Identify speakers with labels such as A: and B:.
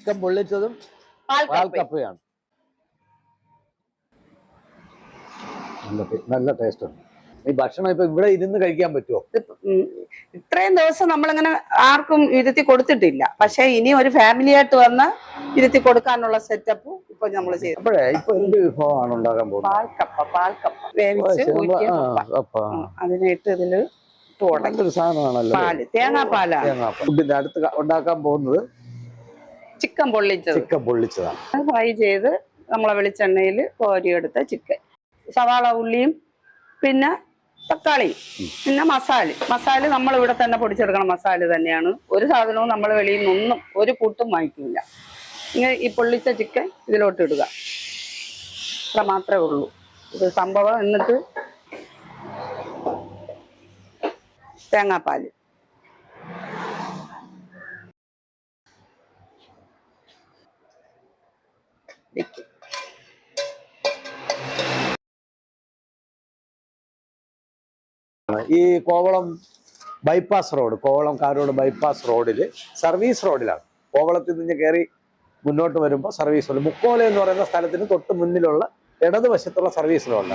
A: Chicken പൊള്ളിച്ചതും പാൽക്കപ്പയാണ്. നല്ല taste ഉണ്ട്. ഈ ഭക്ഷണം ഇപ്പൊ ഇവിടെ ഇരുന്ന് കഴിക്കാൻ പറ്റുമോ?
B: ഇത്രയും ദിവസം നമ്മളിങ്ങനെ ആർക്കും ഇരുത്തി കൊടുത്തിട്ടില്ല. പക്ഷെ ഇനി ഒരു ഫാമിലി ആയിട്ട് വന്ന് ഇരുത്തി കൊടുക്കാനുള്ള സെറ്റപ്പ് ഇപ്പൊ നമ്മൾ ചെയ്തു.
A: അപ്പോഴേ ഇപ്പൊ എന്ത് വിഭവമാണ് ഉണ്ടാക്കാൻ പോകുന്നത്?
B: പാൽക്കപ്പ വേവിച്ച് അതിനായിട്ട് ഇതില്
A: ഒരു സാധനമാണല്ലോ
B: പാല്, തേങ്ങാപ്പാലാണ്.
A: ഫുഡിന്റെ അടുത്ത് ഉണ്ടാക്കാൻ പോകുന്നത്
B: ചിക്കൻ
A: പൊള്ളിച്ചതാണ്.
B: ഫ്രൈ ചെയ്ത് നമ്മളെ വെളിച്ചെണ്ണയിൽ കോരിയെടുത്ത ചിക്കൻ, സവാള, ഉള്ളിയും പിന്നെ തക്കാളി, പിന്നെ മസാല നമ്മൾ ഇവിടെ തന്നെ പൊടിച്ചെടുക്കണ മസാല തന്നെയാണ്. ഒരു സാധനവും നമ്മൾ വെളിയിൽ നിന്നൊന്നും ഒരു കൂട്ടും വാങ്ങിക്കില്ല. ഇങ്ങനെ ഈ പൊള്ളിച്ച ചിക്കൻ ഇതിലോട്ട് ഇടുക, അത്ര മാത്രമേ ഉള്ളൂ ഇത് സംഭവം. എന്നിട്ട് തേങ്ങാപ്പാല്,
A: ഈ കോവളം ബൈപ്പാസ് റോഡ്, കോവളം കാരോട് ബൈപ്പാസ് റോഡിൽ സർവീസ് റോഡിലാണ്. കോവളത്തിൽ നിന്ന് കയറി മുന്നോട്ട് വരുമ്പോൾ സർവീസ് റോഡ്, മുക്കോല എന്ന് പറയുന്ന സ്ഥലത്തിന് തൊട്ട് മുന്നിലുള്ള ഇടതുവശത്തുള്ള സർവീസ് റോഡിലാണ്.